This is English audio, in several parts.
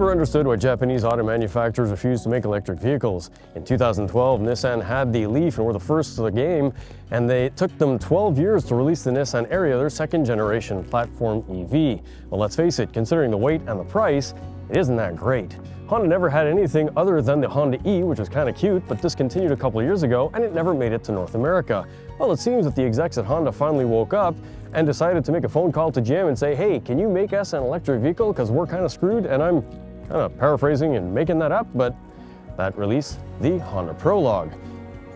never understood why Japanese auto manufacturers refused to make electric vehicles. In 2012, Nissan had the Leaf and were the first to the game, and they took them 12 years to release the Nissan Ariya, their second generation platform EV. Well, let's face it, considering the weight and the price, it isn't that great. Honda never had anything other than the Honda E, which was kind of cute, but discontinued a couple of years ago, and it never made it to North America. Well, it seems that the execs at Honda finally woke up and decided to make a phone call to GM and say, hey, can you make us an electric vehicle? Because we're kind of screwed, and I'm kind of paraphrasing and making that up, but that released the Honda Prologue.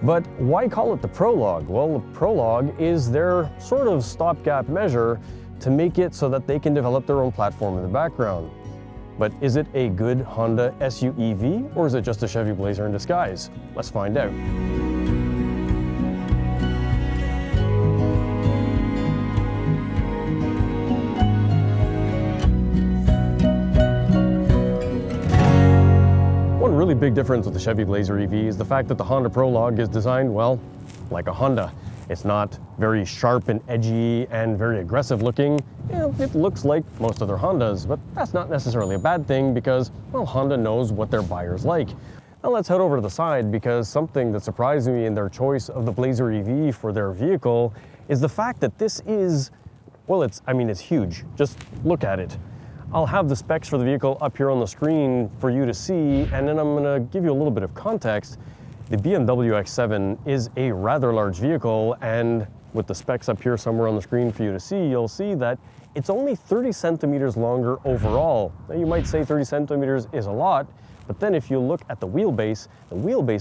But why call it the Prologue? Well, the Prologue is their sort of stopgap measure to make it so that they can develop their own platform in the background. But is it a good Honda SUEV, or is it just a Chevy Blazer in disguise? Let's find out. One really big difference with the Chevy Blazer EV is the fact that the Honda Prologue is designed, well, like a Honda. It's not very sharp and edgy and very aggressive looking. It looks like most other Hondas, but that's not necessarily a bad thing because, well, Honda knows what their buyers like. Now let's head over to the side, because something that surprised me in their choice of the Blazer EV for their vehicle is the fact that this is, well, it's huge. Just look at it. I'll have the specs for the vehicle up here on the screen for you to see, and then I'm gonna give you a little bit of context. The BMW X7 is a rather large vehicle, and with the specs up here somewhere on the screen for you to see, you'll see that it's only 30 centimeters longer overall. Now you might say 30 centimeters is a lot, but then if you look at the wheelbase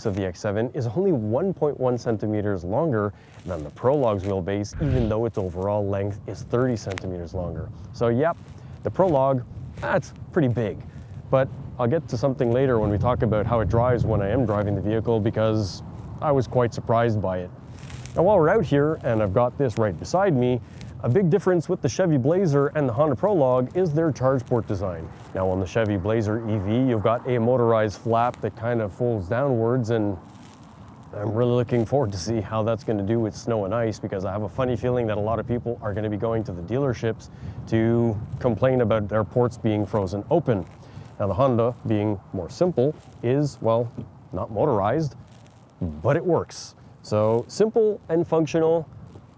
of the X7 is only 1.1 centimeters longer than the Prologue's wheelbase, even though its overall length is 30 centimeters longer. So yep, the Prologue, that's pretty big. But I'll get to something later when we talk about how it drives when I am driving the vehicle, because I was quite surprised by it. Now while we're out here, and I've got this right beside me, a big difference with the Chevy Blazer and the Honda Prologue is their charge port design. Now on the Chevy Blazer EV, you've got a motorized flap that kind of folds downwards, and I'm really looking forward to see how that's going to do with snow and ice, because I have a funny feeling that a lot of people are going to be going to the dealerships to complain about their ports being frozen open. Now the Honda, being more simple, is, well, not motorized, but it works. So simple and functional,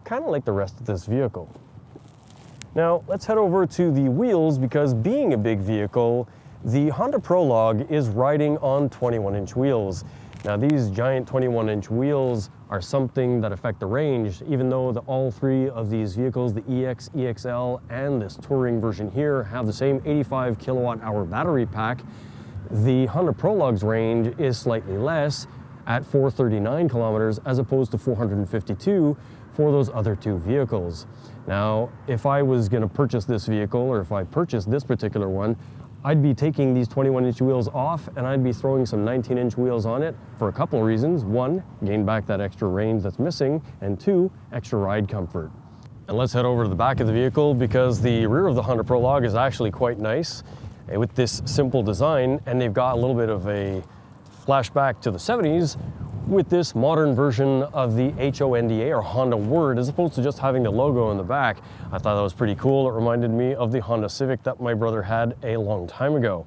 kind of like the rest of this vehicle. Now let's head over to the wheels, because being a big vehicle, the Honda Prologue is riding on 21-inch wheels. Now these giant 21-inch wheels are something that affect the range, even though all three of these vehicles, the EX, EXL, and this touring version here, have the same 85 kilowatt hour battery pack. The Honda Prologue's range is slightly less at 439 kilometers as opposed to 452 for those other two vehicles. Now, if I was going to purchase this vehicle, or if I purchased this particular one, I'd be taking these 21-inch wheels off, and I'd be throwing some 19-inch wheels on it for a couple of reasons. One, gain back that extra range that's missing, and two, extra ride comfort. And let's head over to the back of the vehicle, because the rear of the Honda Prologue is actually quite nice with this simple design, and they've got a little bit of a flashback to the 70s with this modern version of the HONDA, or Honda word, as opposed to just having the logo in the back. I thought that was pretty cool. It reminded me of the Honda Civic that my brother had a long time ago.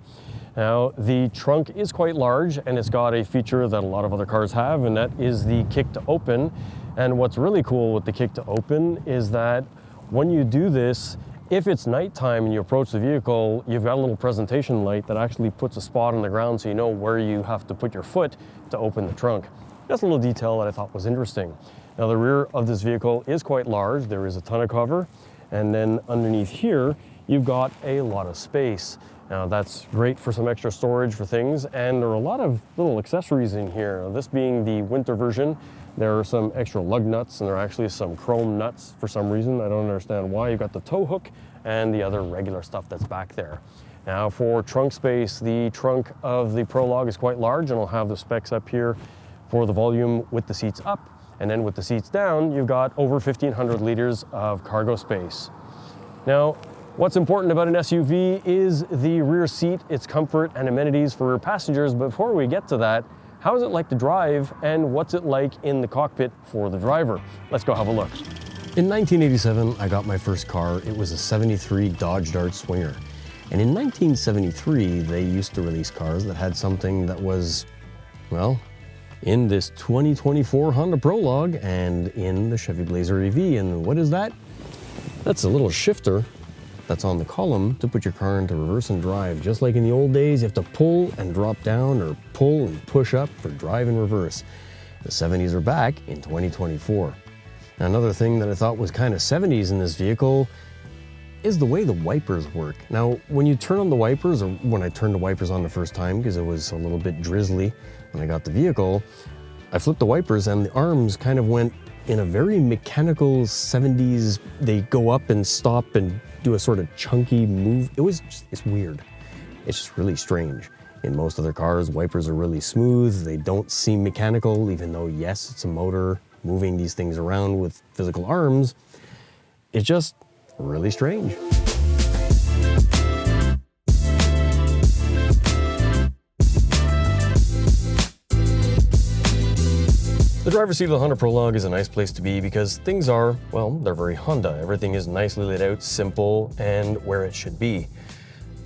Now, the trunk is quite large, and it's got a feature that a lot of other cars have, and that is the kick to open. And what's really cool with the kick to open is that when you do this, if it's nighttime and you approach the vehicle, you've got a little presentation light that actually puts a spot on the ground so you know where you have to put your foot to open the trunk. That's a little detail that I thought was interesting. Now the rear of this vehicle is quite large. There is a ton of cover, and then underneath here you've got a lot of space. Now that's great for some extra storage for things, and there are a lot of little accessories in here. This being the winter version, there are some extra lug nuts, and there are actually some chrome nuts for some reason. I don't understand why. You've got the tow hook and the other regular stuff that's back there. Now for trunk space, the trunk of the Prologue is quite large, and I'll have the specs up here for the volume with the seats up, and then with the seats down, you've got over 1,500 liters of cargo space. Now, what's important about an SUV is the rear seat, its comfort and amenities for passengers. But before we get to that, how is it like to drive, and what's it like in the cockpit for the driver? Let's go have a look. In 1987, I got my first car. It was a '73 Dodge Dart Swinger. And in 1973, they used to release cars that had something that was, well, in this 2024 Honda Prologue and in the Chevy Blazer EV. And what is that? That's a little shifter that's on the column to put your car into reverse and drive. Just like in the old days, you have to pull and drop down or pull and push up for drive and reverse. The 70s are back in 2024. Another thing that I thought was kind of 70s in this vehicle is the way the wipers work. Now, when you turn on the wipers, or when I turned the wipers on the first time, because it was a little bit drizzly when I got the vehicle, I flipped the wipers and the arms kind of went in a very mechanical 70s, they go up and stop and do a sort of chunky move. It's weird. It's just really strange. In most other cars, wipers are really smooth. They don't seem mechanical, even though, yes, it's a motor moving these things around with physical arms. It's just really strange. The driver's seat of the Honda Prologue is a nice place to be because things are, well, they're very Honda. Everything is nicely laid out, simple, and where it should be.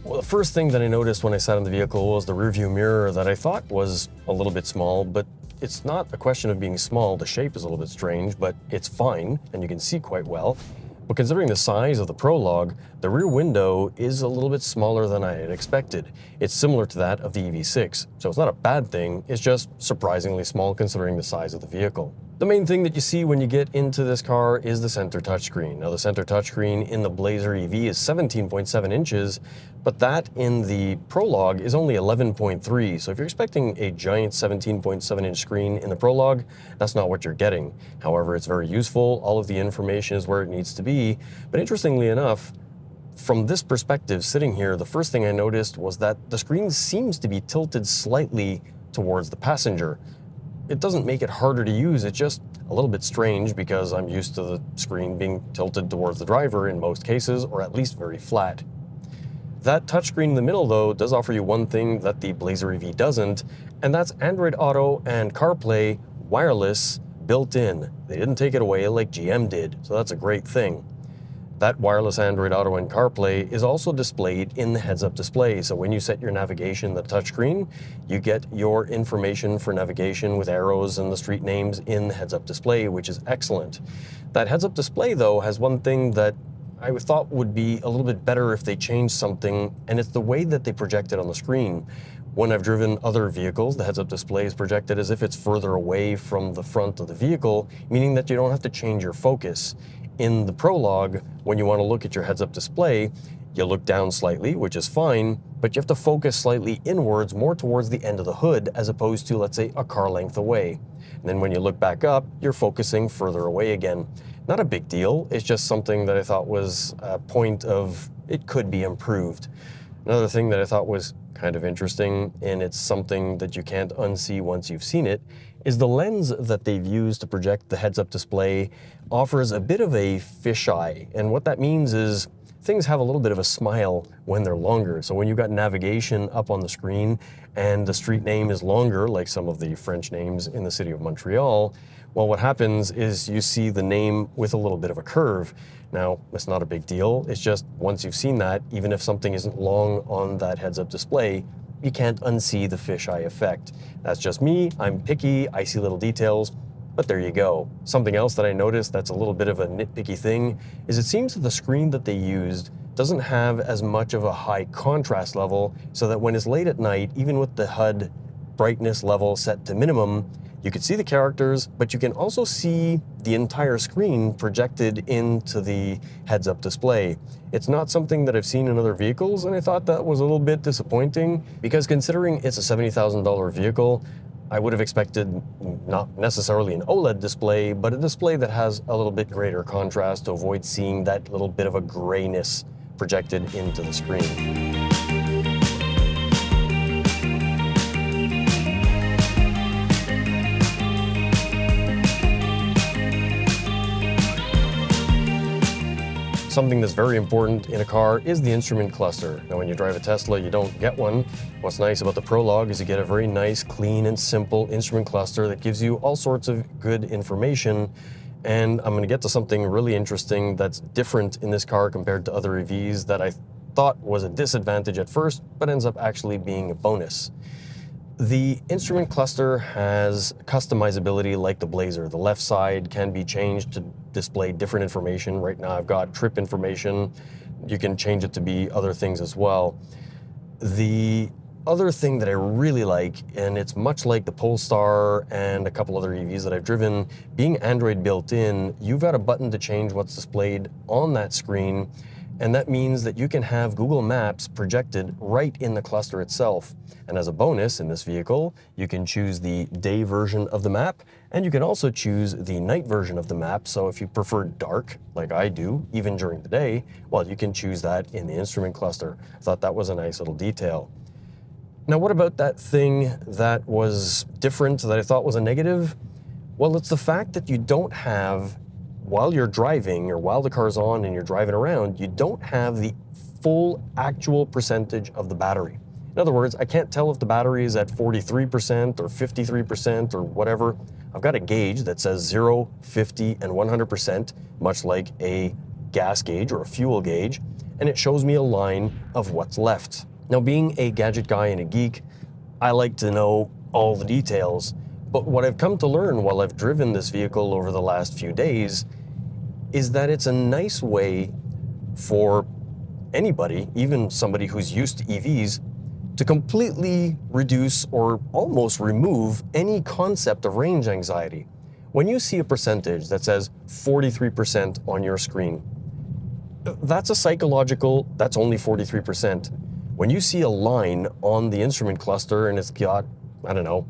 Well, the first thing that I noticed when I sat in the vehicle was the rearview mirror that I thought was a little bit small, but it's not a question of being small. The shape is a little bit strange, but it's fine, and you can see quite well. But considering the size of the Prologue, the rear window is a little bit smaller than I had expected. It's similar to that of the EV6, so it's not a bad thing, it's just surprisingly small considering the size of the vehicle. The main thing that you see when you get into this car is the center touchscreen. Now, the center touchscreen in the Blazer EV is 17.7 inches, but that in the Prologue is only 11.3. So if you're expecting a giant 17.7-inch screen in the Prologue, that's not what you're getting. However, it's very useful. All of the information is where it needs to be. But interestingly enough, from this perspective, sitting here, the first thing I noticed was that the screen seems to be tilted slightly towards the passenger. It doesn't make it harder to use, it's just a little bit strange because I'm used to the screen being tilted towards the driver in most cases, or at least very flat. That touchscreen in the middle, though, does offer you one thing that the Blazer EV doesn't, and that's Android Auto and CarPlay wireless built in. They didn't take it away like GM did, so that's a great thing. That wireless Android Auto and CarPlay is also displayed in the heads-up display. So when you set your navigation in the touchscreen, you get your information for navigation with arrows and the street names in the heads-up display, which is excellent. That heads-up display, though, has one thing that I thought would be a little bit better if they changed something, and it's the way that they project it on the screen. When I've driven other vehicles, the heads-up display is projected as if it's further away from the front of the vehicle, meaning that you don't have to change your focus. In the Prologue, when you want to look at your heads-up display, you look down slightly, which is fine, but you have to focus slightly inwards, more towards the end of the hood, as opposed to, let's say, a car length away. And then when you look back up, you're focusing further away again. Not a big deal, it's just something that I thought was a point of, it could be improved. Another thing that I thought was kind of interesting, and it's something that you can't unsee once you've seen it, is the lens that they've used to project the heads-up display offers a bit of a fisheye. And what that means is things have a little bit of a smile when they're longer. So when you've got navigation up on the screen and the street name is longer, like some of the French names in the city of Montreal, well, what happens is you see the name with a little bit of a curve. Now, it's not a big deal. It's just once you've seen that, even if something isn't long on that heads-up display, you can't unsee the fisheye effect. That's just me, I'm picky, I see little details, but there you go. Something else that I noticed that's a little bit of a nitpicky thing is it seems that the screen that they used doesn't have as much of a high contrast level, so that when it's late at night, even with the HUD brightness level set to minimum, you can see the characters, but you can also see the entire screen projected into the heads-up display. It's not something that I've seen in other vehicles, and I thought that was a little bit disappointing, because considering it's a $70,000 vehicle, I would have expected not necessarily an OLED display, but a display that has a little bit greater contrast to avoid seeing that little bit of a grayness projected into the screen. Something that's very important in a car is the instrument cluster. Now, when you drive a Tesla, you don't get one. What's nice about the Prologue is you get a very nice, clean, and simple instrument cluster that gives you all sorts of good information. And I'm going to get to something really interesting that's different in this car compared to other EVs that I thought was a disadvantage at first, but ends up actually being a bonus. The instrument cluster has customizability like the Blazer. The left side can be changed to display different information. Right now I've got trip information. You can change it to be other things as well. The other thing that I really like, and it's much like the Polestar and a couple other EVs that I've driven, being Android built in, you've got a button to change what's displayed on that screen, and that means that you can have Google Maps projected right in the cluster itself. And as a bonus in this vehicle, you can choose the day version of the map, and you can also choose the night version of the map. So if you prefer dark, like I do, even during the day, well, you can choose that in the instrument cluster. I thought that was a nice little detail. Now, what about that thing that was different that I thought was a negative? Well, it's the fact that you don't have, while you're driving or while the car's on and you're driving around, you don't have the full actual percentage of the battery. In other words, I can't tell if the battery is at 43% or 53% or whatever. I've got a gauge that says 0, 50, and 100%, much like a gas gauge or a fuel gauge, and it shows me a line of what's left. Now, being a gadget guy and a geek, I like to know all the details, but what I've come to learn while I've driven this vehicle over the last few days is that it's a nice way for anybody, even somebody who's used to EVs, to completely reduce or almost remove any concept of range anxiety. When you see a percentage that says 43% on your screen, that's a psychological, that's only 43%. When you see a line on the instrument cluster and it's got, I don't know,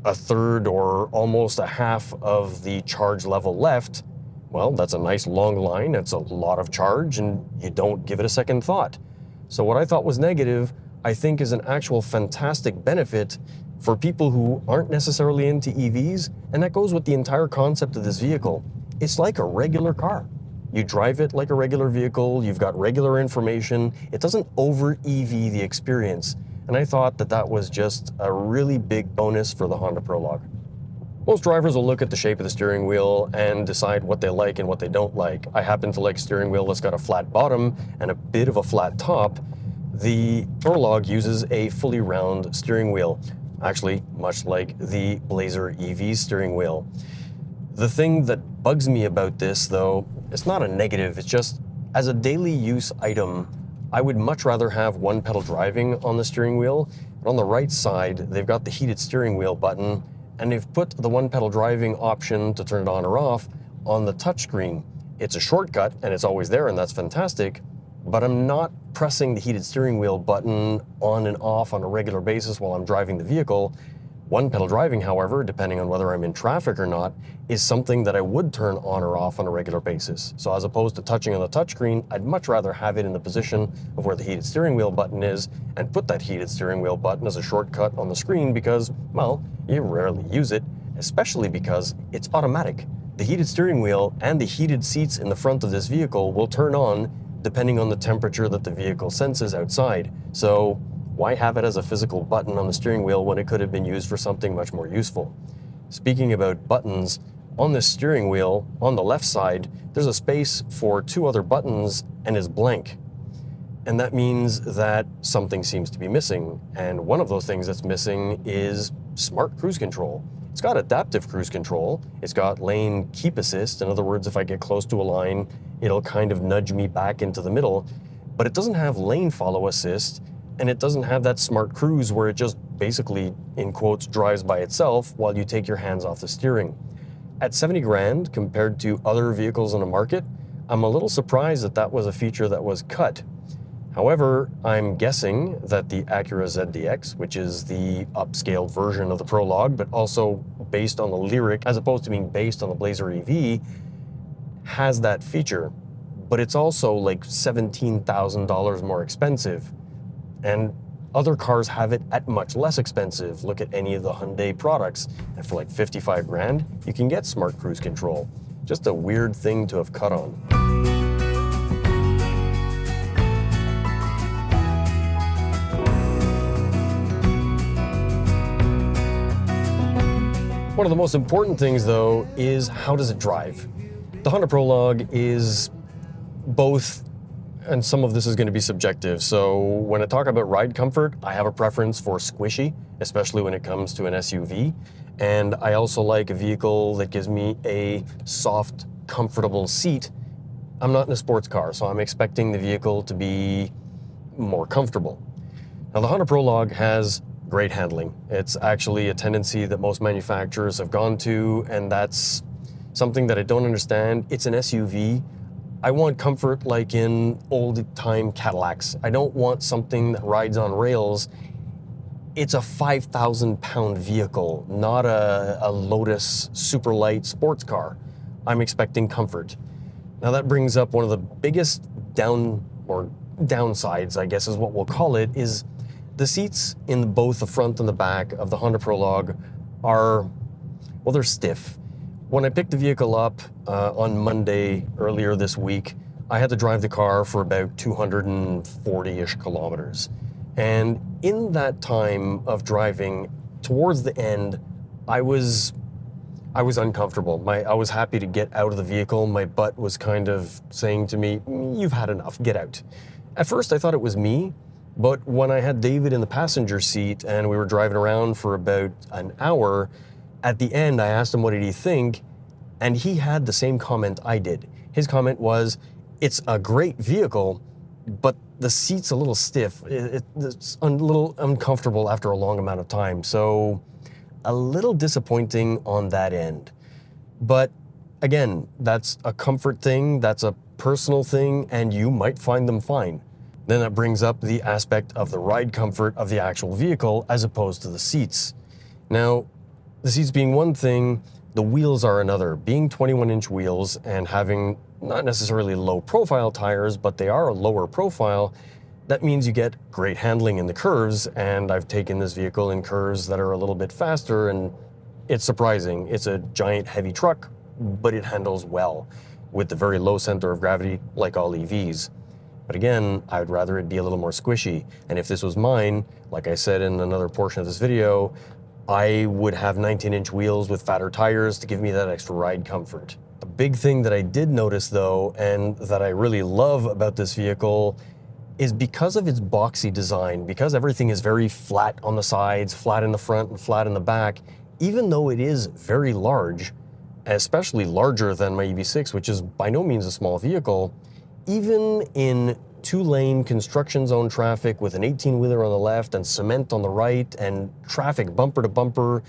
a third or almost a half of the charge level left, well, that's a nice long line, it's a lot of charge, and you don't give it a second thought. So what I thought was negative, I think is an actual fantastic benefit for people who aren't necessarily into EVs, and that goes with the entire concept of this vehicle. It's like a regular car. You drive it like a regular vehicle, you've got regular information, it doesn't over-EV the experience, and I thought that that was just a really big bonus for the Honda Prologue. Most drivers will look at the shape of the steering wheel and decide what they like and what they don't like. I happen to like a steering wheel that's got a flat bottom and a bit of a flat top. The Prologue uses a fully round steering wheel, actually much like the Blazer EV steering wheel. The thing that bugs me about this, though, it's not a negative, it's just as a daily use item, I would much rather have one pedal driving on the steering wheel. But on the right side, they've got the heated steering wheel button, and they've put the one pedal driving option to turn it on or off on the touchscreen. It's a shortcut and it's always there, and that's fantastic, but I'm not pressing the heated steering wheel button on and off on a regular basis while I'm driving the vehicle. One pedal driving, however, depending on whether I'm in traffic or not, is something that I would turn on or off on a regular basis. So as opposed to touching on the touchscreen, I'd much rather have it in the position of where the heated steering wheel button is and put that heated steering wheel button as a shortcut on the screen because, well, you rarely use it, especially because it's automatic. The heated steering wheel and the heated seats in the front of this vehicle will turn on depending on the temperature that the vehicle senses outside. So why have it as a physical button on the steering wheel when it could have been used for something much more useful? Speaking about buttons, on this steering wheel, on the left side, there's a space for two other buttons and it's blank. And that means that something seems to be missing. And one of those things that's missing is smart cruise control. It's got adaptive cruise control. It's got lane keep assist. In other words, if I get close to a line, it'll kind of nudge me back into the middle. But it doesn't have lane follow assist, and it doesn't have that smart cruise where it just basically, in quotes, drives by itself while you take your hands off the steering. At 70 grand compared to other vehicles in the market, I'm a little surprised that that was a feature that was cut. However, I'm guessing that the Acura ZDX, which is the upscaled version of the Prologue, but also based on the Lyriq, as opposed to being based on the Blazer EV, has that feature. But it's also like $17,000 more expensive. And other cars have it at much less expensive. Look at any of the Hyundai products. And for like 55 grand, you can get smart cruise control. Just a weird thing to have cut on. One of the most important things, though, is how does it drive? The Honda Prologue is both and some of this is going to be subjective. So when I talk about ride comfort, I have a preference for squishy, especially when it comes to an SUV. And I also like a vehicle that gives me a soft, comfortable seat. I'm not in a sports car, so I'm expecting the vehicle to be more comfortable. Now, the Honda Prologue has great handling. It's actually a tendency that most manufacturers have gone to, and that's something that I don't understand. It's an SUV. I want comfort like in old-time Cadillacs. I don't want something that rides on rails. It's a 5,000-pound vehicle, not a Lotus super light sports car. I'm expecting comfort. Now that brings up one of the biggest downsides, I guess is what we'll call it, is the seats in both the front and the back of the Honda Prologue are, well, they're stiff. When I picked the vehicle up on Monday earlier this week, I had to drive the car for about 240-ish kilometers. And in that time of driving, towards the end, I was uncomfortable. I was happy to get out of the vehicle. My butt was kind of saying to me, you've had enough, get out. At first I thought it was me, but when I had David in the passenger seat and we were driving around for about an hour, at the end I asked him what did he think, and he had the same comment I did. His comment was, it's a great vehicle, but the seat's a little stiff. It's a little uncomfortable after a long amount of time. So a little disappointing on that end. But again, that's a comfort thing, that's a personal thing, and you might find them fine. Then that brings up the aspect of the ride comfort of the actual vehicle as opposed to the seats. Now, the seats being one thing, the wheels are another. Being 21-inch wheels and having not necessarily low profile tires, but they are a lower profile, that means you get great handling in the curves, and I've taken this vehicle in curves that are a little bit faster, and it's surprising. It's a giant heavy truck, but it handles well with the very low center of gravity like all EVs. But again, I'd rather it be a little more squishy. And if this was mine, like I said in another portion of this video, I would have 19-inch wheels with fatter tires to give me that extra ride comfort. A big thing that I did notice though, and that I really love about this vehicle, is because of its boxy design, because everything is very flat on the sides, flat in the front and flat in the back, even though it is very large, especially larger than my EV6, which is by no means a small vehicle, even in two-lane construction zone traffic with an 18-wheeler on the left and cement on the right and traffic bumper to bumper,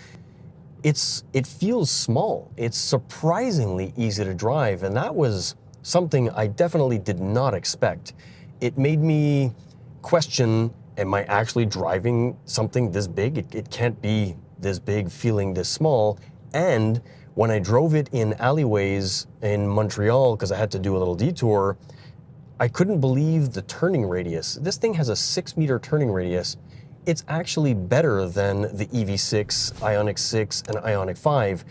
it feels small. It's surprisingly easy to drive, and that was something I definitely did not expect. It made me question, am I actually driving something this big? It can't be this big feeling this small. And when I drove it in alleyways in Montreal, because I had to do a little detour, I couldn't believe the turning radius. This thing has a 6-meter turning radius. It's actually better than the EV6, Ioniq 6, and Ioniq 5.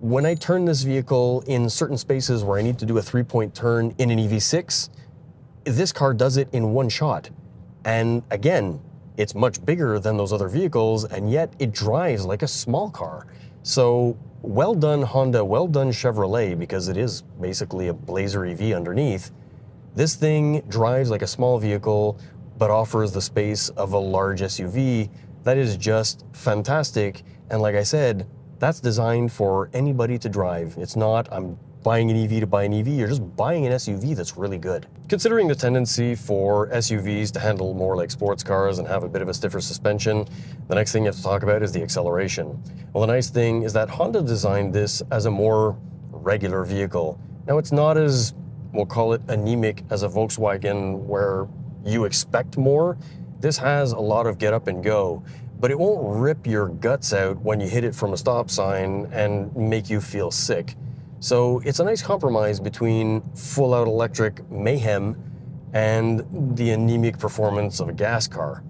When I turn this vehicle in certain spaces where I need to do a 3-point turn in an EV6, this car does it in one shot. And again, it's much bigger than those other vehicles, and yet it drives like a small car. So well done Honda, well done Chevrolet, because it is basically a Blazer EV underneath. This thing drives like a small vehicle, but offers the space of a large SUV. That is just fantastic. And like I said, that's designed for anybody to drive. It's not, I'm buying an EV to buy an EV, you're just buying an SUV that's really good. Considering the tendency for SUVs to handle more like sports cars and have a bit of a stiffer suspension, the next thing you have to talk about is the acceleration. Well, the nice thing is that Honda designed this as a more regular vehicle. Now, it's not as, we'll call it anemic as a Volkswagen where you expect more. This has a lot of get up and go, but it won't rip your guts out when you hit it from a stop sign and make you feel sick. So it's a nice compromise between full-out electric mayhem and the anemic performance of a gas car.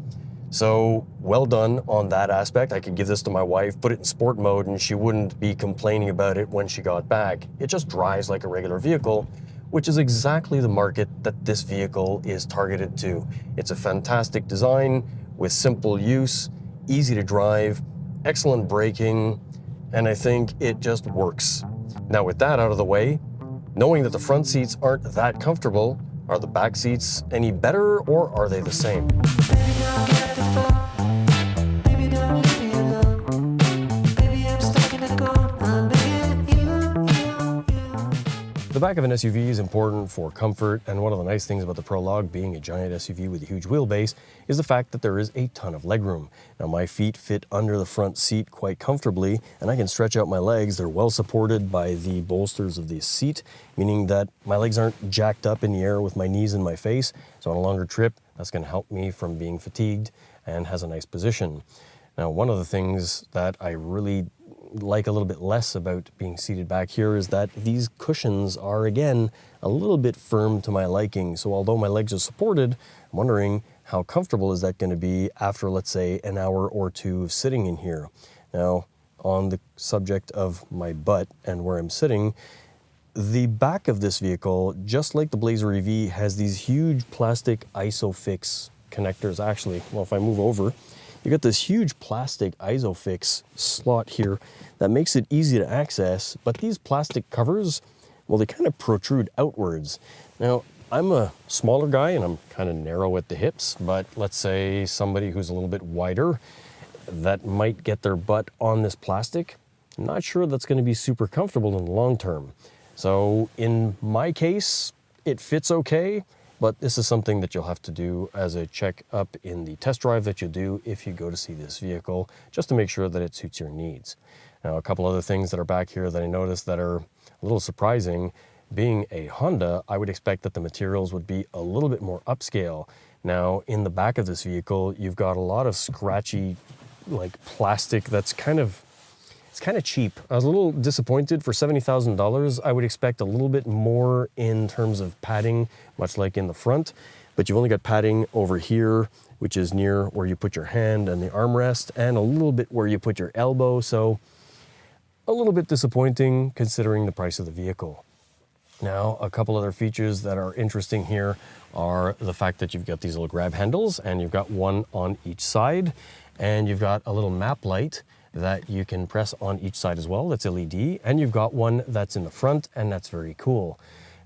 So well done on that aspect. I could give this to my wife, put it in sport mode, and she wouldn't be complaining about it when she got back. It just drives like a regular vehicle, which is exactly the market that this vehicle is targeted to. It's a fantastic design with simple use, easy to drive, excellent braking, and I think it just works. Now with that out of the way, knowing that the front seats aren't that comfortable, Are the back seats any better or are they the same? The back of an SUV is important for comfort, and one of the nice things about the Prologue being a giant SUV with a huge wheelbase is the fact that there is a ton of legroom. Now my feet fit under the front seat quite comfortably, and I can stretch out my legs. They're well supported by the bolsters of the seat, meaning that my legs aren't jacked up in the air with my knees in my face. So on a longer trip, that's going to help me from being fatigued and has a nice position. Now, one of the things that I really like a little bit less about being seated back here is that these cushions are, again, a little bit firm to my liking. So although my legs are supported, I'm wondering how comfortable is that going to be after, let's say, an hour or two of sitting in here. Now, on the subject of my butt and where I'm sitting, the back of this vehicle, just like the Blazer EV, has these huge plastic ISOFIX connectors. Actually, well, if I move over, you got this huge plastic ISOFIX slot here that makes it easy to access, but these plastic covers, well, they kind of protrude outwards. Now, I'm a smaller guy and I'm kind of narrow at the hips, but let's say somebody who's a little bit wider that might get their butt on this plastic. I'm not sure that's going to be super comfortable in the long term. So in my case, it fits okay. But this is something that you'll have to do as a check up in the test drive that you do if you go to see this vehicle, just to make sure that it suits your needs. Now, a couple other things that are back here that I noticed that are a little surprising. Being a Honda, I would expect that the materials would be a little bit more upscale. Now, in the back of this vehicle, you've got a lot of scratchy, like plastic that's kind of cheap. I was a little disappointed. For $70,000, I would expect a little bit more in terms of padding, much like in the front, but you've only got padding over here, which is near where you put your hand and the armrest, and a little bit where you put your elbow, so a little bit disappointing considering the price of the vehicle. Now, a couple other features that are interesting here are the fact that you've got these little grab handles, and you've got one on each side, and you've got a little map light that you can press on each side as well. That's LED, and you've got one that's in the front, and that's very cool.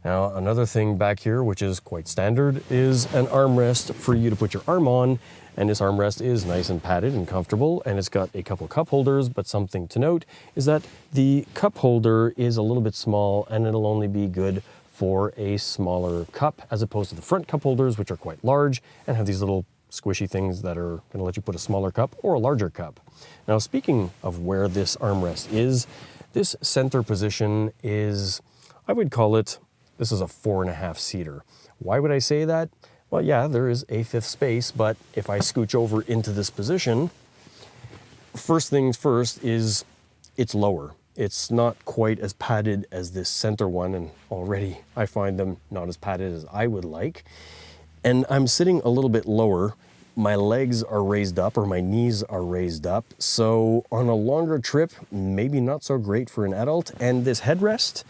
Now, another thing back here, which is quite standard, is an armrest for you to put your arm on, and this armrest is nice and padded and comfortable, and it's got a couple cup holders, but something to note is that the cup holder is a little bit small, and it'll only be good for a smaller cup, as opposed to the front cup holders, which are quite large and have these little squishy things that are going to let you put a smaller cup or a larger cup. Now, speaking of where this armrest is, this center position is, I would call it, this is a 4.5 seater. Why would I say that? Well, yeah, there is a fifth space, but if I scooch over into this position, first things first is it's lower. It's not quite as padded as this center one, and already I find them not as padded as I would like. And I'm sitting a little bit lower. My legs are raised up, or my knees are raised up. So on a longer trip, maybe not so great for an adult. And this headrest,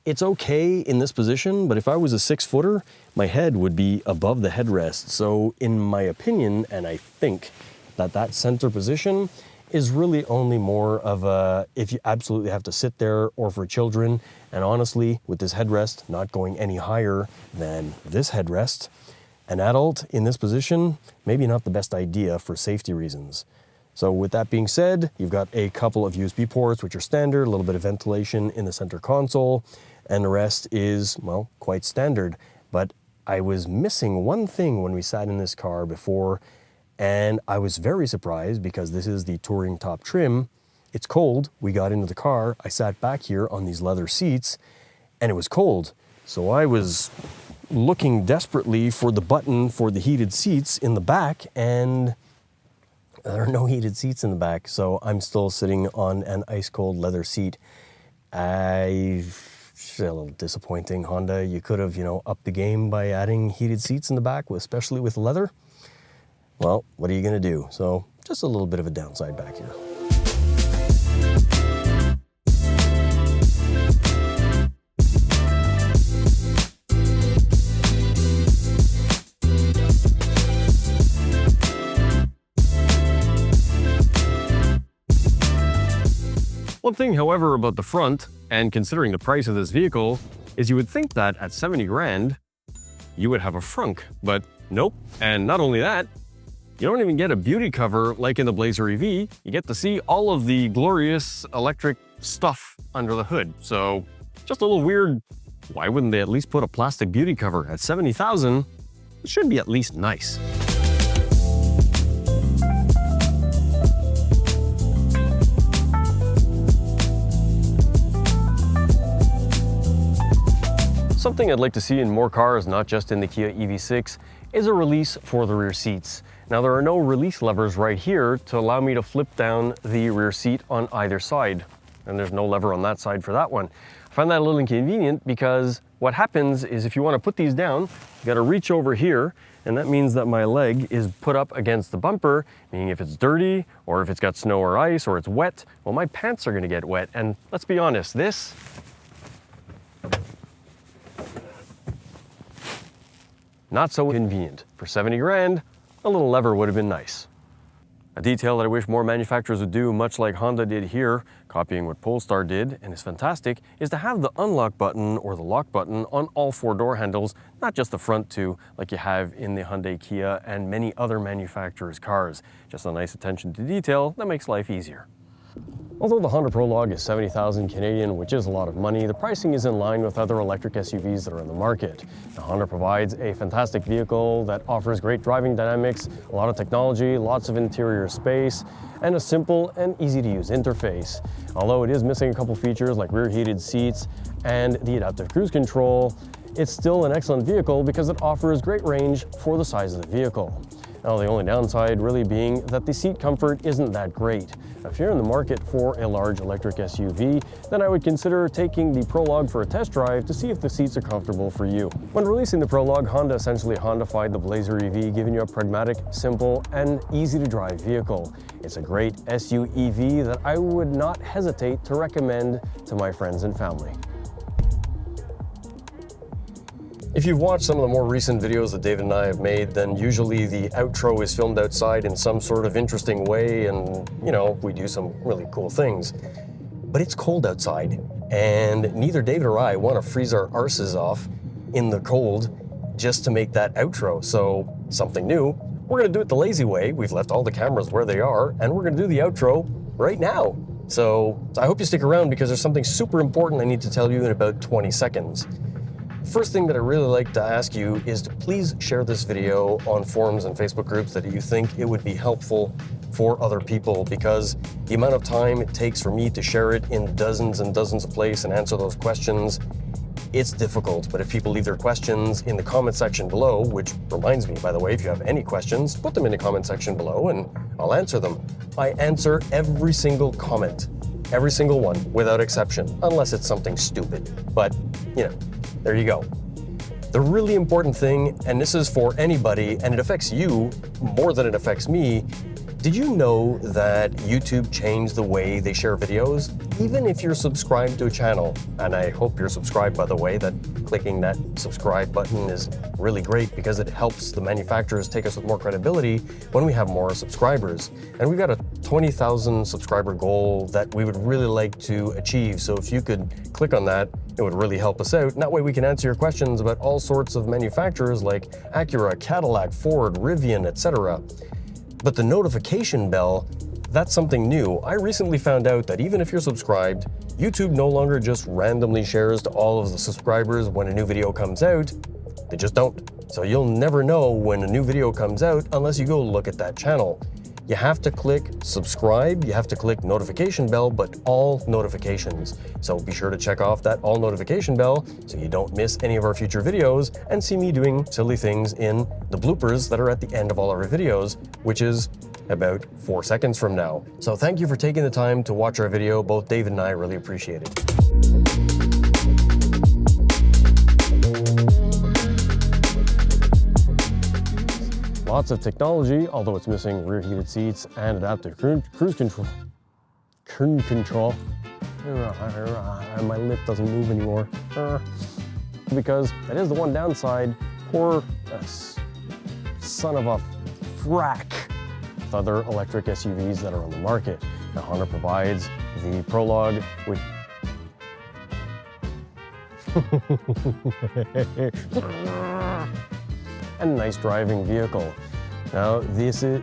it's okay in this position, but if I was a 6-footer, my head would be above the headrest. So in my opinion, and I think that that center position is really only more of a, if you absolutely have to sit there, or for children. And honestly, with this headrest not going any higher than this headrest, an adult in this position, maybe not the best idea for safety reasons. So with that being said, you've got a couple of USB ports, which are standard, a little bit of ventilation in the center console, and the rest is, well, quite standard. But I was missing one thing when we sat in this car before, and I was very surprised because this is the touring top trim. It's cold. We got into the car. I sat back here on these leather seats, and it was cold. So I was looking desperately for the button for the heated seats in the back, and there are no heated seats in the back. So I'm still sitting on an ice cold leather seat. I feel a little disappointing, Honda. You could have, upped the game by adding heated seats in the back, especially with leather. Well, what are you going to do? So just a little bit of a downside back here. One thing, however, about the front, and considering the price of this vehicle, is you would think that at 70 grand, you would have a frunk, but nope. And not only that, you don't even get a beauty cover like in the Blazer EV. You get to see all of the glorious electric stuff under the hood. So just a little weird. Why wouldn't they at least put a plastic beauty cover? At 70,000, it should be at least nice. Something I'd like to see in more cars, not just in the Kia EV6, is a release for the rear seats. Now, there are no release levers right here to allow me to flip down the rear seat on either side. And there's no lever on that side for that one. I find that a little inconvenient because what happens is if you want to put these down, you got to reach over here, and that means that my leg is put up against the bumper, meaning if it's dirty or if it's got snow or ice or it's wet, well, my pants are going to get wet. And let's be honest, this not so convenient. For 70 grand, a little lever would have been nice. A detail that I wish more manufacturers would do, much like Honda did here, copying what Polestar did, and is fantastic, is to have the unlock button or the lock button on all 4 door handles, not just the front 2, like you have in the Hyundai, Kia, and many other manufacturers' cars. Just a nice attention to detail that makes life easier. Although the Honda Prologue is 70,000 Canadian, which is a lot of money, the pricing is in line with other electric SUVs that are in the market. Now, Honda provides a fantastic vehicle that offers great driving dynamics, a lot of technology, lots of interior space, and a simple and easy to use interface. Although it is missing a couple features like rear heated seats and the adaptive cruise control, it's still an excellent vehicle because it offers great range for the size of the vehicle. Now, the only downside really being that the seat comfort isn't that great. If you're in the market for a large electric SUV, then I would consider taking the Prologue for a test drive to see if the seats are comfortable for you. When releasing the Prologue, Honda essentially Hondified the Blazer EV, giving you a pragmatic, simple, and easy to drive vehicle. It's a great SUV that I would not hesitate to recommend to my friends and family. If you've watched some of the more recent videos that David and I have made, then usually the outro is filmed outside in some sort of interesting way and, you know, we do some really cool things. But it's cold outside, and neither David or I want to freeze our arses off in the cold just to make that outro. So, something new, we're going to do it the lazy way. We've left all the cameras where they are, and we're going to do the outro right now. So I hope you stick around because there's something super important I need to tell you in about 20 seconds. First thing that I really like to ask you is to please share this video on forums and Facebook groups that you think it would be helpful for other people, because the amount of time it takes for me to share it in dozens and dozens of places and answer those questions, it's difficult. But if people leave their questions in the comment section below, which reminds me, by the way, if you have any questions, put them in the comment section below and I'll answer them. I answer every single comment, every single one without exception, unless it's something stupid. But, you know, there you go. The really important thing, and this is for anybody, and it affects you more than it affects me, did you know that YouTube changed the way they share videos? Even if you're subscribed to a channel, and I hope you're subscribed, by the way, that clicking that subscribe button is really great because it helps the manufacturers take us with more credibility when we have more subscribers. And we've got a 20,000 subscriber goal that we would really like to achieve. So if you could click on that, it would really help us out. And that way we can answer your questions about all sorts of manufacturers like Acura, Cadillac, Ford, Rivian, etc. But the notification bell, that's something new. I recently found out that even if you're subscribed, YouTube no longer just randomly shares to all of the subscribers when a new video comes out. They just don't. So you'll never know when a new video comes out unless you go look at that channel. You have to click subscribe, you have to click notification bell, but all notifications. So be sure to check off that all notification bell so you don't miss any of our future videos and see me doing silly things in the bloopers that are at the end of all our videos, which is about 4 seconds from now. So thank you for taking the time to watch our video. Both David and I really appreciate it. Lots of technology, although it's missing rear heated seats and adaptive cruise control. My lip doesn't move anymore. Because that is the one downside. Poor son of a frack with other electric SUVs that are on the market. Now, Honda provides the Prologue with and nice driving vehicle. Now this is,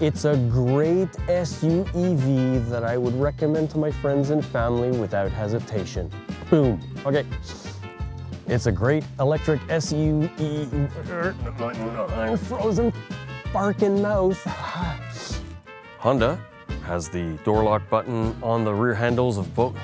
it's a great SUEV that I would recommend to my friends and family without hesitation. Boom. Okay. It's a great electric SUV. I'm frozen, barking mouth. Honda has the door lock button on the rear handles of both.